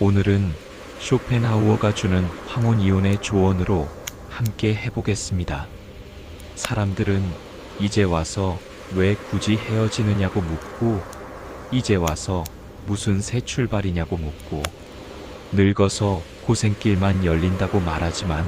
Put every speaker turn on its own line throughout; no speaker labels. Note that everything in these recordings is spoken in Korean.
오늘은 쇼펜하우어가 주는 황혼이혼의 조언으로 함께 해보겠습니다. 사람들은 이제 와서 왜 굳이 헤어지느냐고 묻고, 이제 와서 무슨 새 출발이냐고 묻고, 늙어서 고생길만 열린다고 말하지만,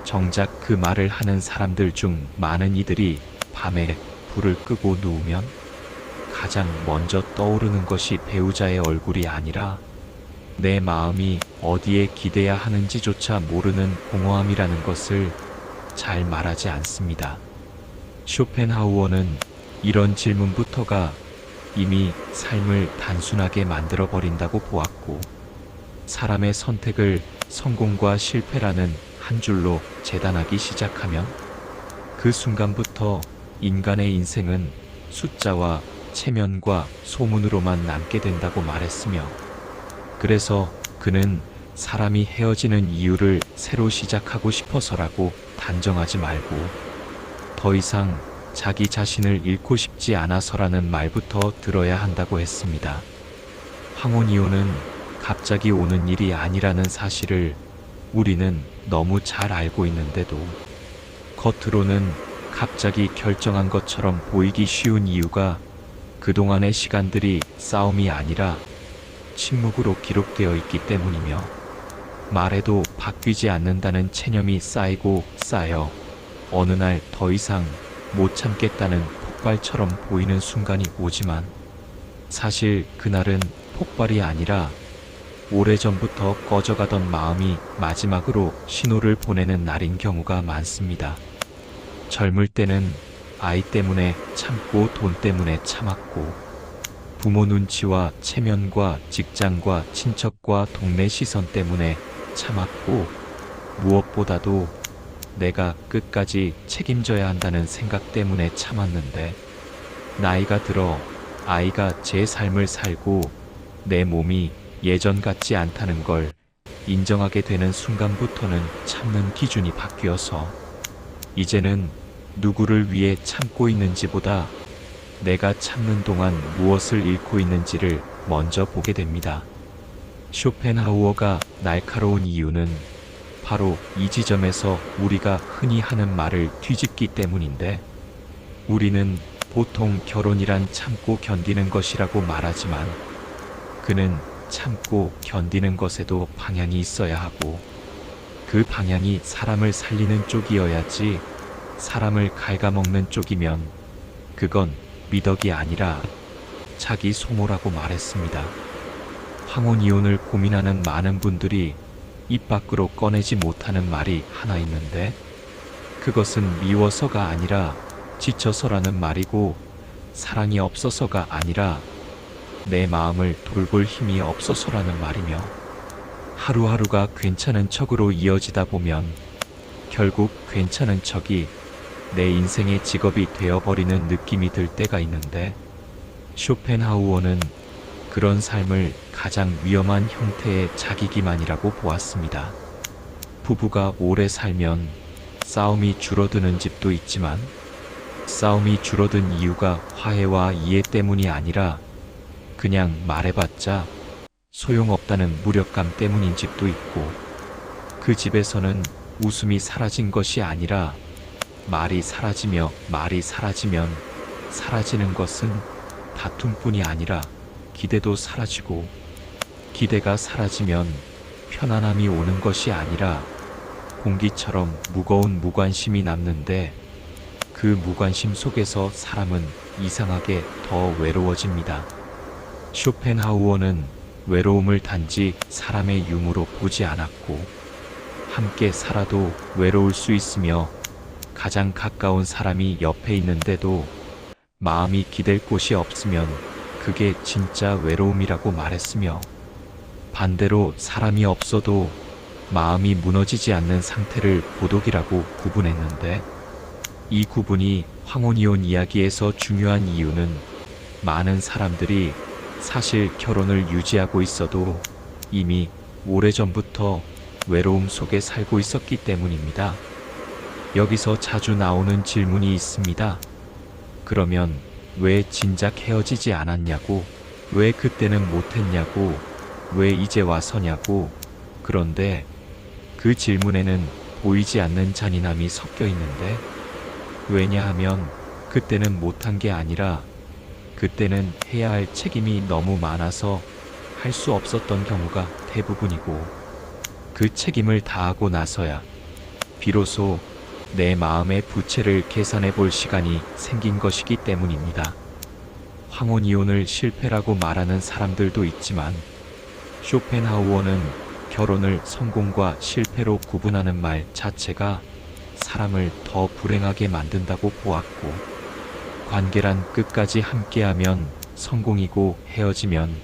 정작 그 말을 하는 사람들 중 많은 이들이 밤에 불을 끄고 누우면 가장 먼저 떠오르는 것이 배우자의 얼굴이 아니라 내 마음이 어디에 기대야 하는지조차 모르는 공허함이라는 것을 잘 말하지 않습니다. 쇼펜하우어는 이런 질문부터가 이미 삶을 단순하게 만들어버린다고 보았고, 사람의 선택을 성공과 실패라는 한 줄로 재단하기 시작하면 그 순간부터 인간의 인생은 숫자와 체면과 소문으로만 남게 된다고 말했으며, 그래서 그는 사람이 헤어지는 이유를 새로 시작하고 싶어서라고 단정하지 말고 더 이상 자기 자신을 잃고 싶지 않아서라는 말부터 들어야 한다고 했습니다. 황혼이혼은 갑자기 오는 일이 아니라는 사실을 우리는 너무 잘 알고 있는데도 겉으로는 갑자기 결정한 것처럼 보이기 쉬운 이유가 그동안의 시간들이 싸움이 아니라 침묵으로 기록되어 있기 때문이며, 말해도 바뀌지 않는다는 체념이 쌓이고 쌓여 어느 날 더 이상 못 참겠다는 폭발처럼 보이는 순간이 오지만, 사실 그날은 폭발이 아니라 오래전부터 꺼져가던 마음이 마지막으로 신호를 보내는 날인 경우가 많습니다. 젊을 때는 아이 때문에 참고 돈 때문에 참았고, 부모 눈치와 체면과 직장과 친척과 동네 시선 때문에 참았고, 무엇보다도 내가 끝까지 책임져야 한다는 생각 때문에 참았는데, 나이가 들어 아이가 제 삶을 살고 내 몸이 예전 같지 않다는 걸 인정하게 되는 순간부터는 참는 기준이 바뀌어서 이제는 누구를 위해 참고 있는지보다 내가 참는 동안 무엇을 잃고 있는지를 먼저 보게 됩니다. 쇼펜하우어가 날카로운 이유는 바로 이 지점에서 우리가 흔히 하는 말을 뒤집기 때문인데, 우리는 보통 결혼이란 참고 견디는 것이라고 말하지만, 그는 참고 견디는 것에도 방향이 있어야 하고, 그 방향이 사람을 살리는 쪽이어야지 사람을 갉아먹는 쪽이면 그건 미덕이 아니라 자기 소모라고 말했습니다. 황혼이혼을 고민하는 많은 분들이 입 밖으로 꺼내지 못하는 말이 하나 있는데, 그것은 미워서가 아니라 지쳐서라는 말이고, 사랑이 없어서가 아니라 내 마음을 돌볼 힘이 없어서라는 말이며, 하루하루가 괜찮은 척으로 이어지다 보면 결국 괜찮은 척이 내 인생의 직업이 되어버리는 느낌이 들 때가 있는데, 쇼펜하우어는 그런 삶을 가장 위험한 형태의 자기기만이라고 보았습니다. 부부가 오래 살면 싸움이 줄어드는 집도 있지만, 싸움이 줄어든 이유가 화해와 이해 때문이 아니라 그냥 말해봤자 소용없다는 무력감 때문인 집도 있고, 그 집에서는 웃음이 사라진 것이 아니라 말이 사라지며, 말이 사라지면 사라지는 것은 다툼뿐이 아니라 기대도 사라지고, 기대가 사라지면 편안함이 오는 것이 아니라 공기처럼 무거운 무관심이 남는데, 그 무관심 속에서 사람은 이상하게 더 외로워집니다. 쇼펜하우어는 외로움을 단지 사람의 유무로 보지 않았고, 함께 살아도 외로울 수 있으며 가장 가까운 사람이 옆에 있는데도 마음이 기댈 곳이 없으면 그게 진짜 외로움이라고 말했으며, 반대로 사람이 없어도 마음이 무너지지 않는 상태를 고독이라고 구분했는데, 이 구분이 황혼이혼 이야기에서 중요한 이유는 많은 사람들이 사실 결혼을 유지하고 있어도 이미 오래전부터 외로움 속에 살고 있었기 때문입니다. 여기서 자주 나오는 질문이 있습니다. 그러면 왜 진작 헤어지지 않았냐고, 왜 그때는 못했냐고, 왜 이제 와서냐고. 그런데 그 질문에는 보이지 않는 잔인함이 섞여 있는데, 왜냐하면 그때는 못한 게 아니라 그때는 해야 할 책임이 너무 많아서 할 수 없었던 경우가 대부분이고, 그 책임을 다하고 나서야 비로소 내 마음의 부채를 계산해 볼 시간이 생긴 것이기 때문입니다. 황혼이혼을 실패라고 말하는 사람들도 있지만, 쇼펜하우어는 결혼을 성공과 실패로 구분하는 말 자체가 사람을 더 불행하게 만든다고 보았고, 관계란 끝까지 함께하면 성공이고 헤어지면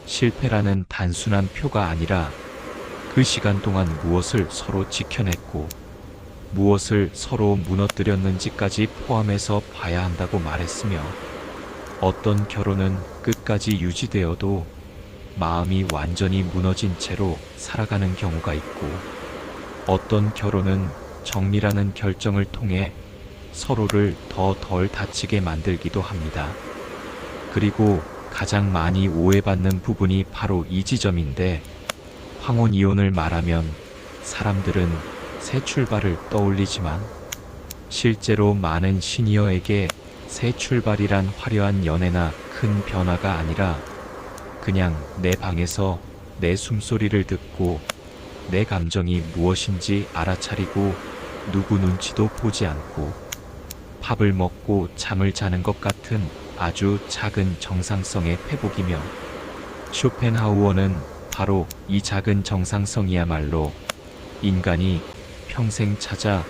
실패라는 단순한 표가 아니라 그 시간 동안 무엇을 서로 지켜냈고 무엇을 서로 무너뜨렸는지까지 포함해서 봐야 한다고 말했으며, 어떤 결혼은 끝까지 유지되어도 마음이 완전히 무너진 채로 살아가는 경우가 있고, 어떤 결혼은 정리라는 결정을 통해 서로를 더 덜 다치게 만들기도 합니다. 그리고 가장 많이 오해받는 부분이 바로 이 지점인데, 황혼이혼을 말하면 사람들은 새 출발을 떠올리지만, 실제로 많은 시니어에게 새 출발이란 화려한 연애나 큰 변화가 아니라 그냥 내 방에서 내 숨소리를 듣고 내 감정이 무엇인지 알아차리고 누구 눈치도 보지 않고 밥을 먹고 잠을 자는 것 같은 아주 작은 정상성의 회복이며, 쇼펜하우어는 바로 이 작은 정상성이야말로 인간이 평생 찾아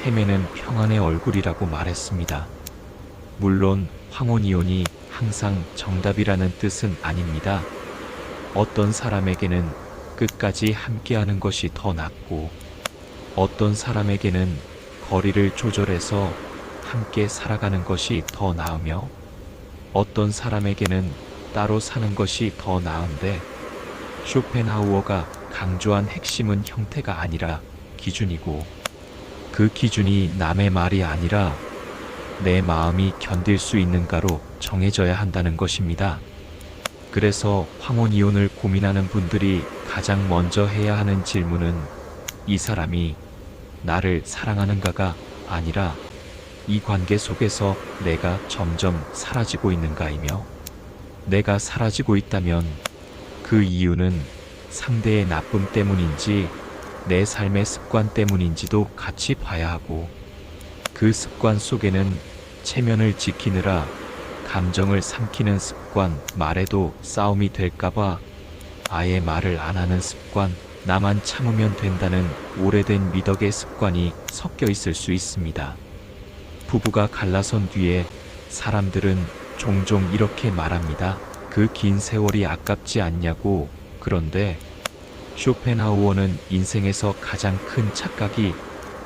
헤매는 평안의 얼굴이라고 말했습니다. 물론 황혼이혼이 항상 정답이라는 뜻은 아닙니다. 어떤 사람에게는 끝까지 함께하는 것이 더 낫고, 어떤 사람에게는 거리를 조절해서 함께 살아가는 것이 더 나으며, 어떤 사람에게는 따로 사는 것이 더 나은데, 쇼펜하우어가 강조한 핵심은 형태가 아니라 기준이고, 그 기준이 남의 말이 아니라 내 마음이 견딜 수 있는가로 정해져야 한다는 것입니다. 그래서 황혼이혼을 고민하는 분들이 가장 먼저 해야 하는 질문은 이 사람이 나를 사랑하는가가 아니라 이 관계 속에서 내가 점점 사라지고 있는가이며, 내가 사라지고 있다면 그 이유는 상대의 나쁨 때문인지 내 삶의 습관 때문인지도 같이 봐야 하고, 그 습관 속에는 체면을 지키느라 감정을 삼키는 습관, 말해도 싸움이 될까봐 아예 말을 안 하는 습관, 나만 참으면 된다는 오래된 미덕의 습관이 섞여 있을 수 있습니다. 부부가 갈라선 뒤에 사람들은 종종 이렇게 말합니다. 그 긴 세월이 아깝지 않냐고. 그런데 쇼펜하우어는 인생에서 가장 큰 착각이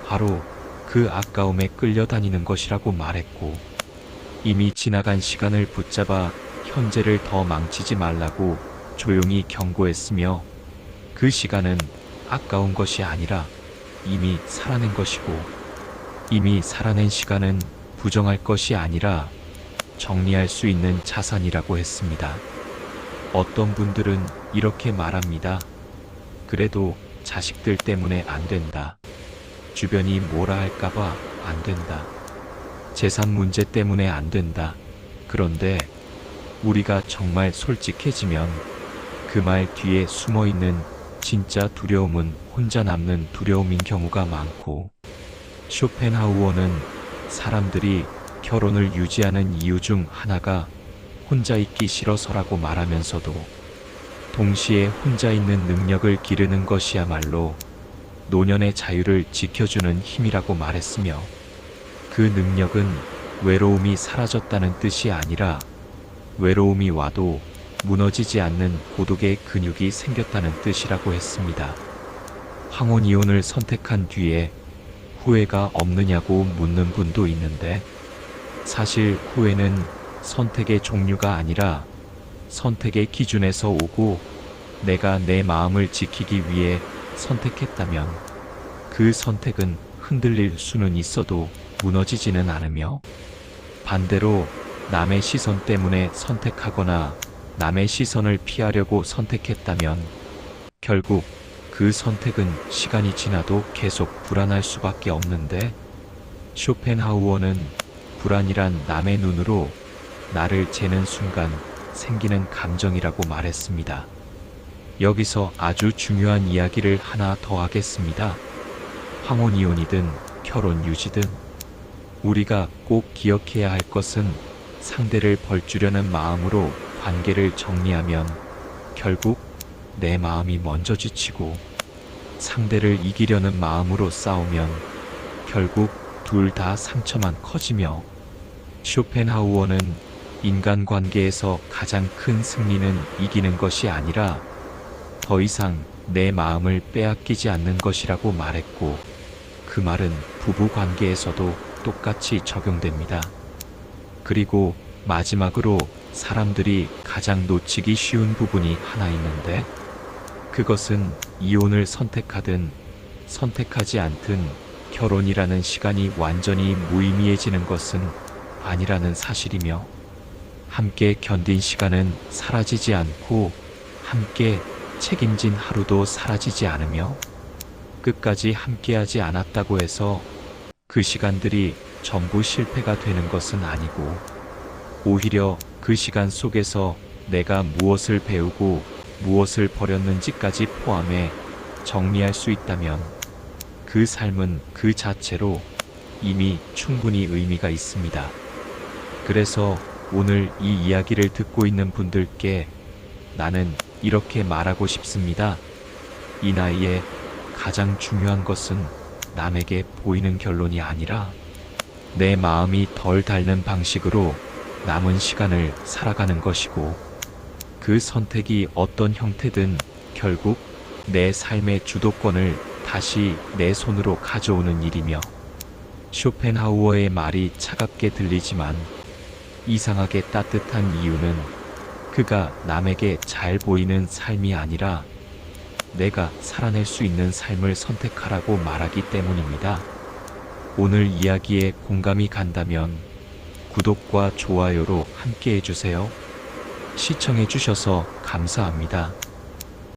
바로 그 아까움에 끌려다니는 것이라고 말했고, 이미 지나간 시간을 붙잡아 현재를 더 망치지 말라고 조용히 경고했으며, 그 시간은 아까운 것이 아니라 이미 살아낸 것이고, 이미 살아낸 시간은 부정할 것이 아니라 정리할 수 있는 자산이라고 했습니다. 어떤 분들은 이렇게 말합니다. 그래도 자식들 때문에 안 된다. 주변이 뭐라 할까봐 안 된다. 재산 문제 때문에 안 된다. 그런데 우리가 정말 솔직해지면 그 말 뒤에 숨어 있는 진짜 두려움은 혼자 남는 두려움인 경우가 많고, 쇼펜하우어는 사람들이 결혼을 유지하는 이유 중 하나가 혼자 있기 싫어서라고 말하면서도, 동시에 혼자 있는 능력을 기르는 것이야말로 노년의 자유를 지켜주는 힘이라고 말했으며, 그 능력은 외로움이 사라졌다는 뜻이 아니라 외로움이 와도 무너지지 않는 고독의 근육이 생겼다는 뜻이라고 했습니다. 황혼이혼을 선택한 뒤에 후회가 없느냐고 묻는 분도 있는데, 사실 후회는 선택의 종류가 아니라 선택의 기준에서 오고, 내가 내 마음을 지키기 위해 선택했다면 그 선택은 흔들릴 수는 있어도 무너지지는 않으며, 반대로 남의 시선 때문에 선택하거나 남의 시선을 피하려고 선택했다면 결국 그 선택은 시간이 지나도 계속 불안할 수밖에 없는데, 쇼펜하우어는 불안이란 남의 눈으로 나를 재는 순간 생기는 감정이라고 말했습니다. 여기서 아주 중요한 이야기를 하나 더 하겠습니다. 황혼이혼이든 결혼 유지든 우리가 꼭 기억해야 할 것은 상대를 벌주려는 마음으로 관계를 정리하면 결국 내 마음이 먼저 지치고, 상대를 이기려는 마음으로 싸우면 결국 둘 다 상처만 커지며, 쇼펜하우어는 인간관계에서 가장 큰 승리는 이기는 것이 아니라 더 이상 내 마음을 빼앗기지 않는 것이라고 말했고, 그 말은 부부관계에서도 똑같이 적용됩니다. 그리고 마지막으로 사람들이 가장 놓치기 쉬운 부분이 하나 있는데, 그것은 이혼을 선택하든 선택하지 않든 결혼이라는 시간이 완전히 무의미해지는 것은 아니라는 사실이며, 함께 견딘 시간은 사라지지 않고 함께 책임진 하루도 사라지지 않으며, 끝까지 함께하지 않았다고 해서 그 시간들이 전부 실패가 되는 것은 아니고, 오히려 그 시간 속에서 내가 무엇을 배우고 무엇을 버렸는지까지 포함해 정리할 수 있다면 그 삶은 그 자체로 이미 충분히 의미가 있습니다. 그래서 오늘 이 이야기를 듣고 있는 분들께 나는 이렇게 말하고 싶습니다. 이 나이에 가장 중요한 것은 남에게 보이는 결론이 아니라 내 마음이 덜 닳는 방식으로 남은 시간을 살아가는 것이고, 그 선택이 어떤 형태든 결국 내 삶의 주도권을 다시 내 손으로 가져오는 일이며, 쇼펜하우어의 말이 차갑게 들리지만 이상하게 따뜻한 이유는 그가 남에게 잘 보이는 삶이 아니라 내가 살아낼 수 있는 삶을 선택하라고 말하기 때문입니다. 오늘 이야기에 공감이 간다면 구독과 좋아요로 함께 해주세요. 시청해주셔서 감사합니다.